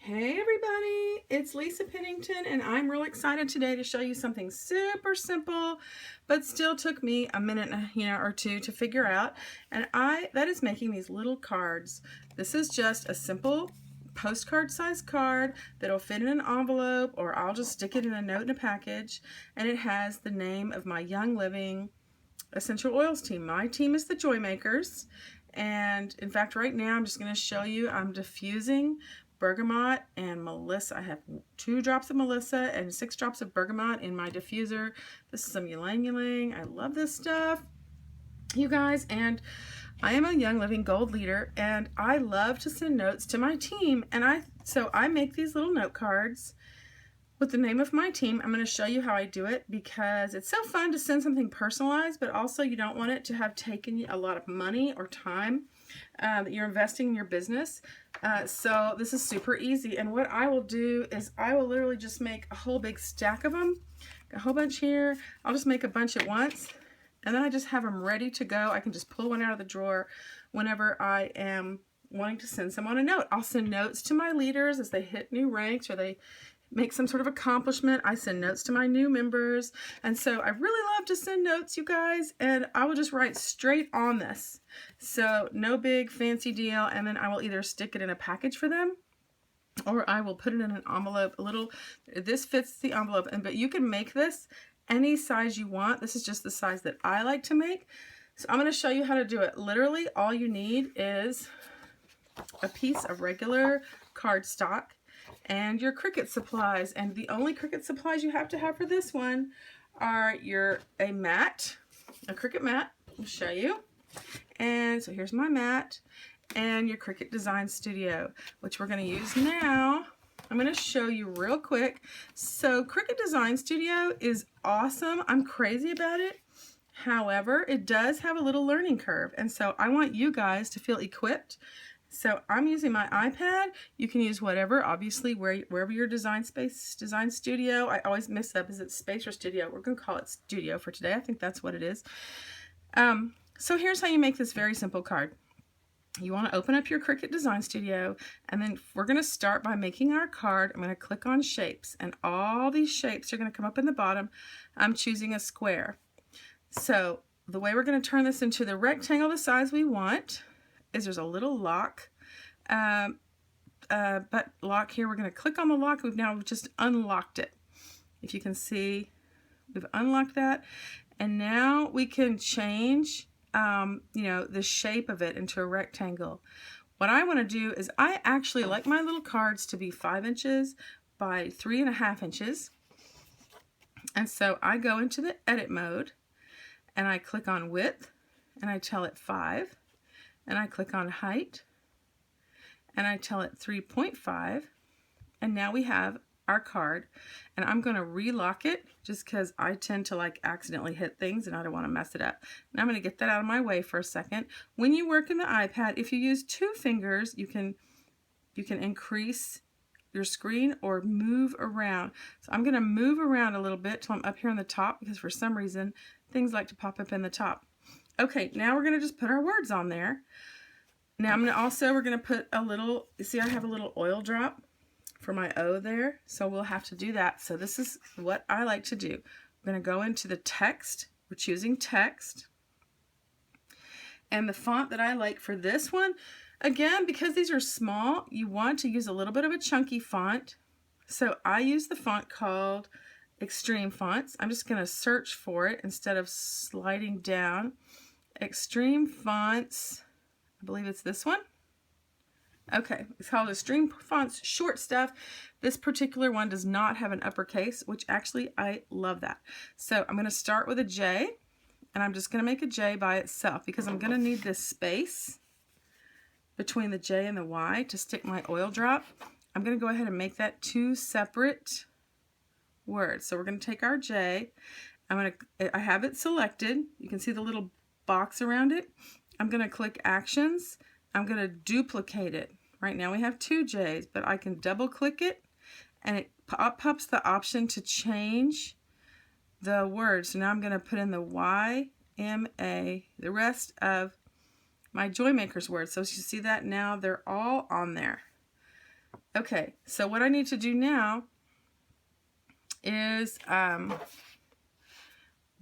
Hey everybody, it's Lisa Pennington and I'm real excited today to show you something super simple but still took me a minute or two to figure out, and that is making these little cards. This is just a simple postcard size card that'll fit in an envelope, or I'll just stick it in a note in a package, and it has the name of my Young Living essential oils team. My team is the Joy Makers, and in fact right now I'm just going to show you I'm diffusing bergamot and melissa. I have 2 drops of melissa and 6 drops of bergamot in my diffuser. This is some ylang ylang. I love this stuff, you guys, and I am a Young Living Gold leader and I love to send notes to my team, and so I make these little note cards with the name of my team. I'm going to show you how I do it because it's so fun to send something personalized, but also you don't want it to have taken you a lot of money or time that you're investing in your business. So this is super easy, and what I will do is I will literally just make a whole big stack of them, a whole bunch here. I'll just make a bunch at once, and then I just have them ready to go. I can just pull one out of the drawer whenever I am wanting to send someone a note. I'll send notes to my leaders as they hit new ranks or they make some sort of accomplishment. I send notes to my new members, and so I really love to send notes, you guys, and I will just write straight on this, so no big fancy deal. And then I will either stick it in a package for them, or I will put it in an envelope. This fits the envelope, but you can make this any size you want. This is just the size that I like to make, so I'm going to show you how to do it. Literally all you need is a piece of regular cardstock and your Cricut supplies, and the only Cricut supplies you have to have for this one are a mat, a Cricut mat. I'll show you. And so here's my mat and your Cricut Design Studio, which we're going to use now. I'm going to show you real quick. So Cricut Design Studio is awesome. I'm crazy about it. However, it does have a little learning curve, and so I want you guys to feel equipped. So I'm using my iPad. You can use whatever, obviously, wherever your design studio. I always mix up, is it space or studio? We're going to call it studio for today. I think that's what it is. So here's how you make this very simple card. You want to open up your Cricut Design Studio, and then we're going to start by making our card. I'm going to click on shapes, and all these shapes are going to come up in the bottom. I'm choosing a square. So the way we're going to turn this into the rectangle the size we want is there's a little lock, but lock here. We're going to click on the lock. We've now just unlocked it. If you can see, we've unlocked that, and now we can change the shape of it into a rectangle. What I want to do is I actually like my little cards to be 5 inches by 3.5 inches, and so I go into the edit mode and I click on width and I tell it 5. And I click on height and I tell it 3.5, and now we have our card, and I'm going to relock it just because I tend to accidentally hit things and I don't want to mess it up. Now I'm going to get that out of my way for a second. When you work in the iPad, if you use 2 fingers, you can increase your screen or move around. So I'm going to move around a little bit till I'm up here on the top, because for some reason things like to pop up in the top. Okay, now we're going to just put our words on there. Now we're going to put a little, see, I have a little oil drop for my O there, so we'll have to do that. So this is what I like to do. I'm going to go into the text. We're choosing text. And the font that I like for this one, again, because these are small, you want to use a little bit of a chunky font. So I use the font called Extreme Fonts. I'm just going to search for it instead of sliding down. Extreme Fonts, I believe it's this one. Okay, it's called Extreme Fonts Short Stuff. This particular one does not have an uppercase, which actually I love that. So I'm going to start with a J, and I'm just going to make a J by itself because I'm going to need this space between the J and the Y to stick my oil drop. I'm going to go ahead and make that 2 separate words. So we're going to take our J. I have it selected. You can see the little box around it. I'm going to click Actions. I'm going to duplicate it. Right now we have 2 J's, but I can double click it, and it pops the option to change the words. So now I'm going to put in the Y-M-A, the rest of my Joy Makers words. So as you see that now, they're all on there. Okay, so what I need to do now is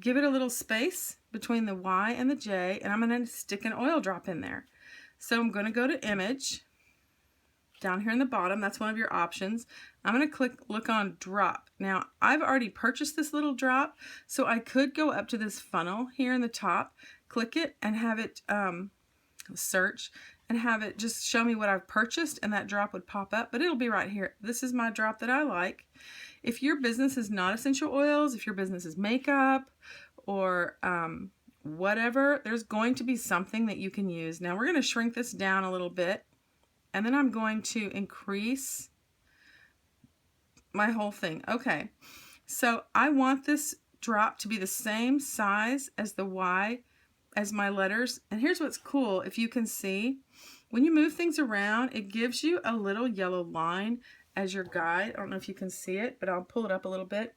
give it a little space between the Y and the J, and I'm going to stick an oil drop in there. So I'm going to go to Image, down here in the bottom, that's one of your options. I'm going to look on drop. Now, I've already purchased this little drop, so I could go up to this funnel here in the top, click it, and have it search, and have it just show me what I've purchased, and that drop would pop up, but it'll be right here. This is my drop that I like. If your business is not essential oils, if your business is makeup or whatever, there's going to be something that you can use. Now we're going to shrink this down a little bit, and then I'm going to increase my whole thing. Okay, so I want this drop to be the same size as the Y, as my letters. And here's what's cool, if you can see, when you move things around, it gives you a little yellow line as your guide. I don't know if you can see it, but I'll pull it up a little bit.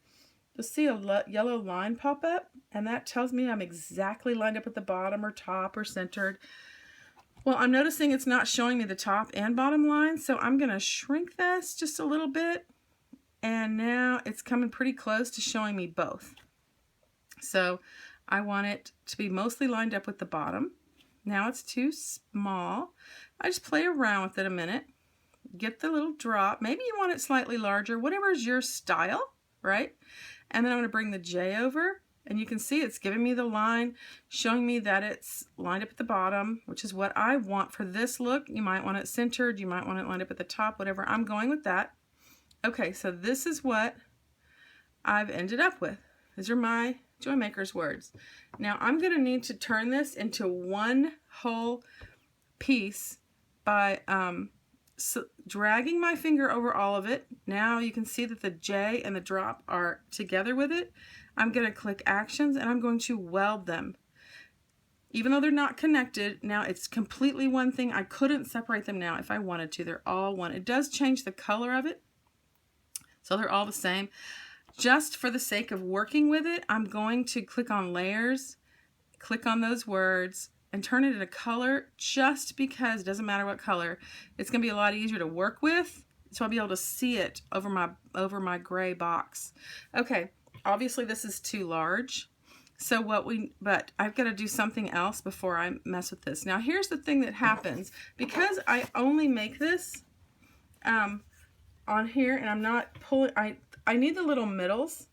You'll see a yellow line pop up, and that tells me I'm exactly lined up at the bottom or top or centered. Well, I'm noticing it's not showing me the top and bottom line, so I'm going to shrink this just a little bit, and now it's coming pretty close to showing me both. So I want it to be mostly lined up with the bottom. Now it's too small. I just play around with it a minute. Get the little drop. Maybe you want it slightly larger, whatever is your style, right? And then I'm going to bring the J over, and you can see it's giving me the line, showing me that it's lined up at the bottom, which is what I want for this look. You might want it centered, you might want it lined up at the top, whatever. I'm going with that. Okay, so this is what I've ended up with. These are my Joy Maker's words. Now I'm going to need to turn this into one whole piece by dragging my finger over all of it. Now you can see that the J and the drop are together with it. I'm going to click Actions, and I'm going to weld them. Even though they're not connected, now it's completely one thing. I couldn't separate them now if I wanted to. They're all one. It does change the color of it, so they're all the same. Just for the sake of working with it, I'm going to click on Layers, click on those words, and turn it into color, just because it doesn't matter what color. It's going to be a lot easier to work with, so I'll be able to see it over my gray box. Okay, obviously this is too large, so but I've got to do something else before I mess with this. Now here's the thing that happens, because I only make this on here, and I'm not pulling, I need the little middles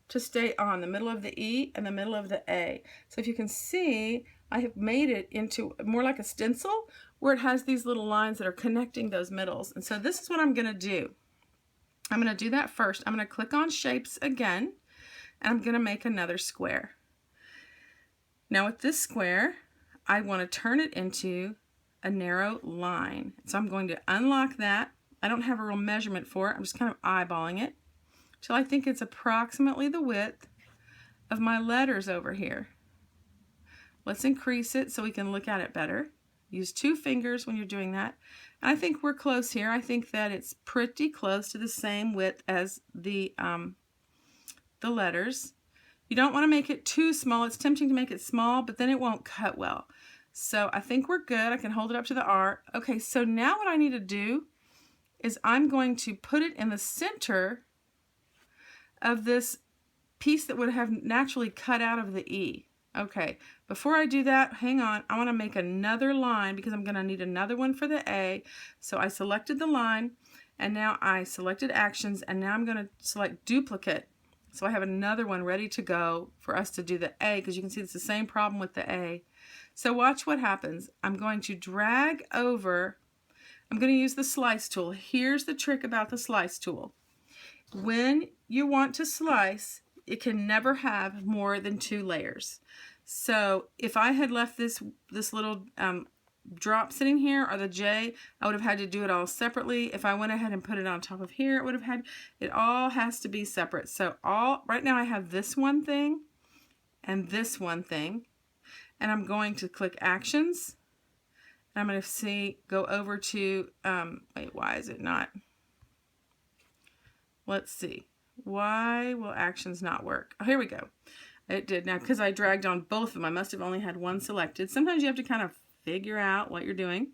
to stay on, the middle of the E and the middle of the A. So if you can see, I have made it into more like a stencil where it has these little lines that are connecting those middles. And so this is what I'm going to do. I'm going to do that first. I'm going to click on Shapes again, and I'm going to make another square. Now with this square, I want to turn it into a narrow line. So I'm going to unlock that. I don't have a real measurement for it. I'm just kind of eyeballing it till I think it's approximately the width of my letters over here. Let's increase it so we can look at it better. Use 2 fingers when you're doing that. And I think we're close here. I think that it's pretty close to the same width as the letters. You don't want to make it too small. It's tempting to make it small, but then it won't cut well. So I think we're good. I can hold it up to the R. Okay, so now what I need to do is I'm going to put it in the center of this piece that would have naturally cut out of the E. Okay, before I do that, hang on, I want to make another line because I'm going to need another one for the A. So I selected the line, and now I selected Actions, and now I'm going to select Duplicate. So I have another one ready to go for us to do the A, because you can see it's the same problem with the A. So watch what happens. I'm going to drag over, I'm going to use the slice tool. Here's the trick about the slice tool. When you want to slice, it can never have more than 2 layers. So if I had left this little drop sitting here, or the J, I would have had to do it all separately. If I went ahead and put it on top of here, it would have had, it all has to be separate. So right now I have this one thing and this one thing, and I'm going to click Actions, and I'm going to go over to, wait, why is it not? Let's see. Why will Actions not work? Oh, here we go. It did. Now, because I dragged on both of them, I must have only had one selected. Sometimes you have to kind of figure out what you're doing.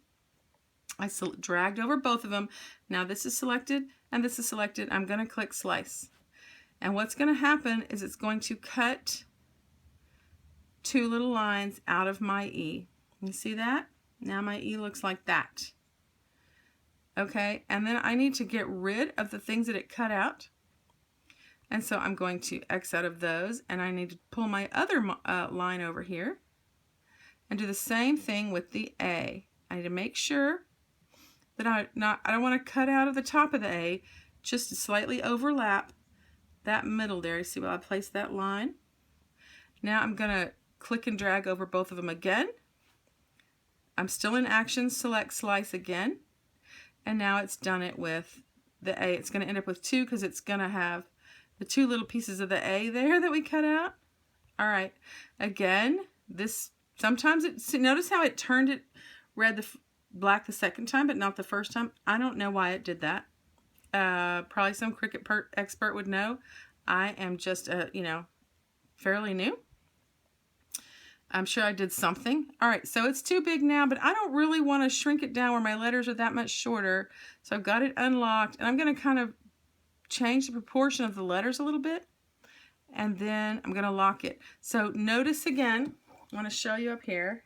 I dragged over both of them. Now this is selected and this is selected. I'm going to click slice. And what's going to happen is it's going to cut 2 little lines out of my E. You see that? Now my E looks like that. Okay, and then I need to get rid of the things that it cut out. And so I'm going to X out of those, and I need to pull my other line over here and do the same thing with the A. I need to make sure that I don't want to cut out of the top of the A, just to slightly overlap that middle there. You see where I placed that line? Now I'm going to click and drag over both of them again. I'm still in Action, select Slice again, and now it's done it with the A. It's going to end up with 2 because it's going to have the 2 little pieces of the A there that we cut out. All right, again, this sometimes notice how it turned it black the second time, but not the first time. I don't know why it did that. Probably some Cricut expert would know. I am just fairly new. I'm sure I did something. All right, so it's too big now, but I don't really want to shrink it down where my letters are that much shorter. So I've got it unlocked, and I'm going to kind of change the proportion of the letters a little bit, and then I'm going to lock it. So notice again, I want to show you up here.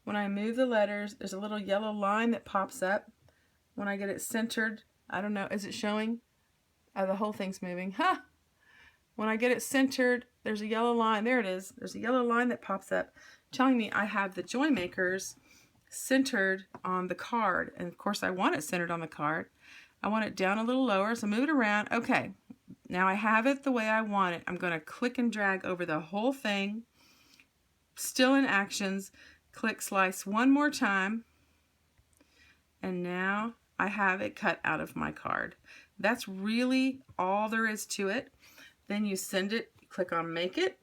When I move the letters, there's a little yellow line that pops up. When I get it centered, I don't know, is it showing? Oh, the whole thing's moving. Huh! When I get it centered, there's a yellow line. There it is. There's a yellow line that pops up telling me I have the joy makers centered on the card. And of course I want it centered on the card. I want it down a little lower, so move it around. Okay, now I have it the way I want it. I'm going to click and drag over the whole thing. Still in Actions, click Slice one more time. And now I have it cut out of my card. That's really all there is to it. Then you send it, click on Make It.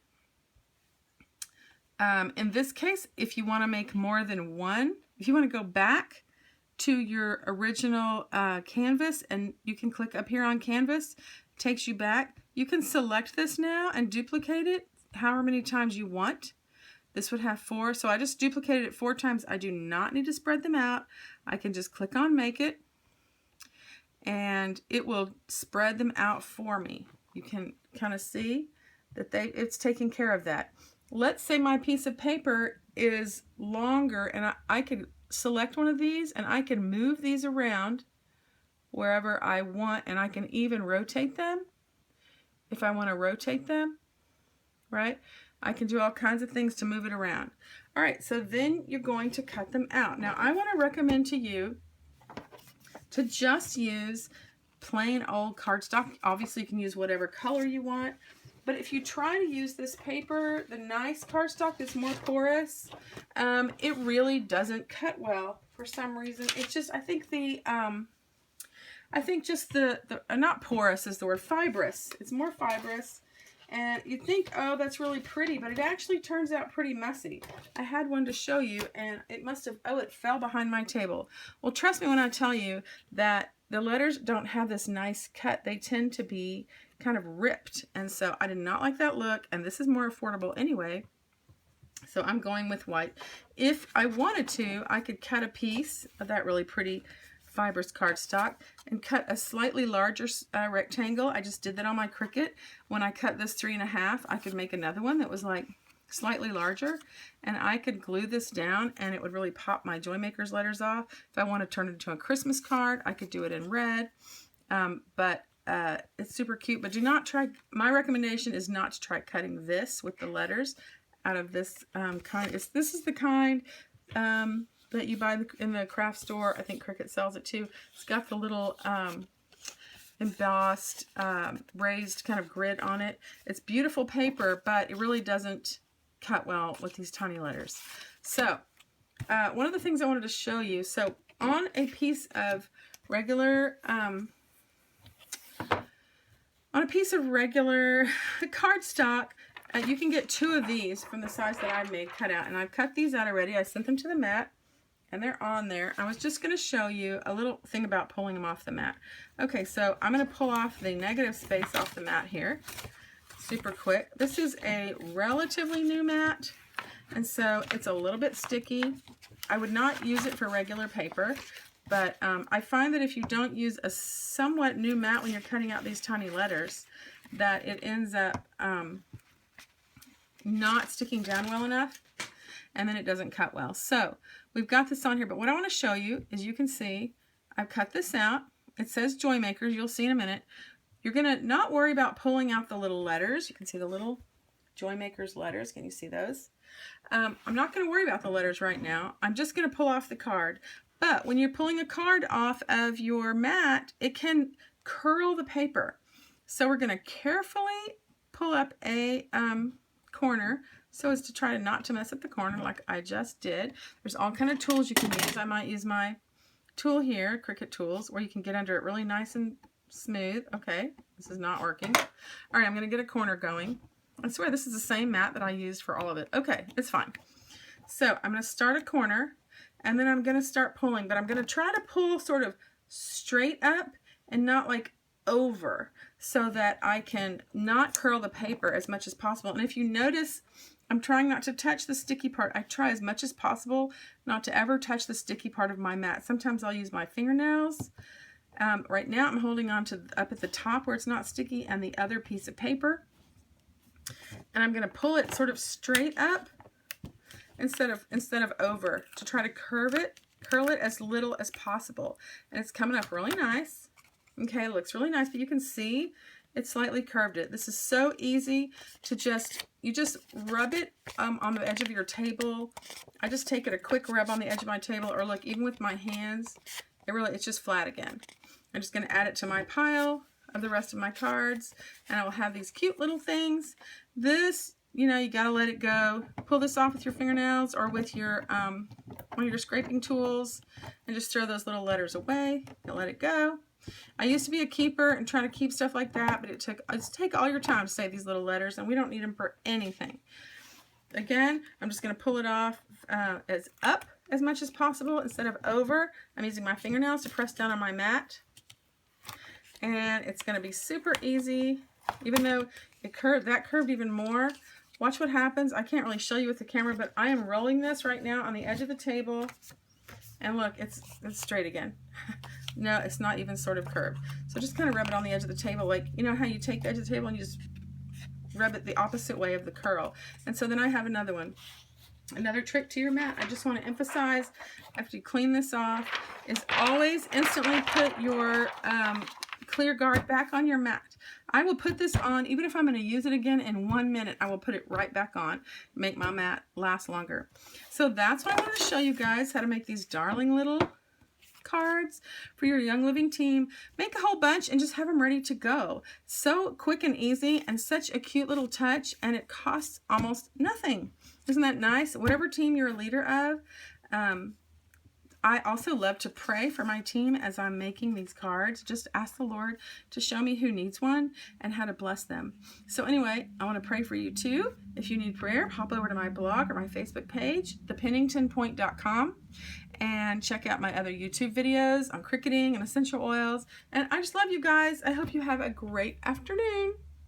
In this case, if you want to make more than one, if you want to go back to your original canvas, and you can click up here on Canvas, takes you back. You can select this now and duplicate it however many times you want. This would have 4, so I just duplicated it 4 times. I do not need to spread them out. I can just click on Make It, and it will spread them out for me. You can kind of see that it's taking care of that. Let's say my piece of paper is longer, and I could select one of these, and I can move these around wherever I want, and I can even rotate them if I want to rotate them, right? I can do all kinds of things to move it around. All right, so then you're going to cut them out. Now, I want to recommend to you to just use plain old cardstock. Obviously, you can use whatever color you want, but if you try to use this paper, the nice cardstock that's more porous, it really doesn't cut well for some reason. It's just, I think just the not porous is the word, fibrous. It's more fibrous. And you think, oh, that's really pretty, but it actually turns out pretty messy. I had one to show you, and it must have, oh, it fell behind my table. Well, trust me when I tell you that the letters don't have this nice cut. They tend to be kind of ripped, and so I did not like that look, and this is more affordable anyway, so I'm going with white. If I wanted to, I could cut a piece of that really pretty fibrous cardstock and cut a slightly larger rectangle. I just did that on my Cricut. When I cut this 3.5, I could make another one that was like slightly larger, and I could glue this down, and it would really pop my Joy Makers letters off. If I want to turn it into a Christmas card, I could do it in red, but it's super cute. But do not try, my recommendation is not to try cutting this with the letters out of this kind. This is the kind that you buy in the craft store. I think Cricut sells it too. It's got the little embossed, raised kind of grid on it. It's beautiful paper, but it really doesn't cut well with these tiny letters. So one of the things I wanted to show you, so on a piece of regular cardstock, you can get 2 of these from the size that I made cut out, and I've cut these out already. I sent them to the mat, and they're on there. I was just going to show you a little thing about pulling them off the mat. Okay, so I'm going to pull off the negative space off the mat here. Super quick. This is a relatively new mat, and so it's a little bit sticky. I would not use it for regular paper, but I find that if you don't use a somewhat new mat when you're cutting out these tiny letters, that it ends up not sticking down well enough, and then it doesn't cut well. So we've got this on here, but what I want to show you is, you can see I've cut this out. It says Joy Makers. You'll see in a minute. You're going to not worry about pulling out the little letters. You can see the little Joy Makers letters. Can you see those? I'm not going to worry about the letters right now. I'm just going to pull off the card. But when you're pulling a card off of your mat, it can curl the paper. So we're going to carefully pull up a corner so as to try not to mess up the corner like I just did. There's all kind of tools you can use. I might use my tool here, Cricut tools, where you can get under it really nice and smooth. Okay, this is not working. All right, I'm going to get a corner going. I swear this is the same mat that I used for all of it. Okay, it's fine. So I'm going to start a corner, and then I'm going to start pulling, but I'm going to try to pull sort of straight up and not like over, so that I can not curl the paper as much as possible. And if you notice, I'm trying not to touch the sticky part. I try as much as possible not to ever touch the sticky part of my mat. Sometimes I'll use my fingernails. Right now I'm holding on to up at the top where it's not sticky and the other piece of paper. And I'm going to pull it sort of straight up instead of over, to try to curl it as little as possible. And it's coming up really nice. Okay, it looks really nice, but you can see it's slightly curved it. This is so easy to you just rub it on the edge of your table. I just take it a quick rub on the edge of my table, or look, even with my hands, it's just flat again. I'm just going to add it to my pile of the rest of my cards, and I will have these cute little things. This, you know, you got to let it go. Pull this off with your fingernails or with your one of your scraping tools, and just throw those little letters away and let it go. I used to be a keeper and try to keep stuff like that, but it's take all your time to save these little letters, and we don't need them for anything. Again, I'm just going to pull it off as up as much as possible instead of over. I'm using my fingernails to press down on my mat, and it's going to be super easy. Even though it curved even more. Watch what happens. I can't really show you with the camera, but I am rolling this right now on the edge of the table, and look, it's straight again. No, it's not even sort of curved. So just kind of rub it on the edge of the table, like, you know how you take the edge of the table and you just rub it the opposite way of the curl. And so then I have another one. Another trick to your mat, I just want to emphasize after you clean this off, is always instantly put your clear guard back on your mat. I will put this on, even if I'm going to use it again in 1 minute, I will put it right back on, make my mat last longer. So that's why I want to show you guys how to make these darling little cards for your Young Living team. Make a whole bunch and just have them ready to go. So quick and easy, and such a cute little touch, and it costs almost nothing. Isn't that nice? Whatever team you're a leader of. I also love to pray for my team as I'm making these cards. Just ask the Lord to show me who needs one and how to bless them. So anyway, I want to pray for you too. If you need prayer, hop over to my blog or my Facebook page, thepenningtonpoint.com, and check out my other YouTube videos on cricketing and essential oils. And I just love you guys. I hope you have a great afternoon.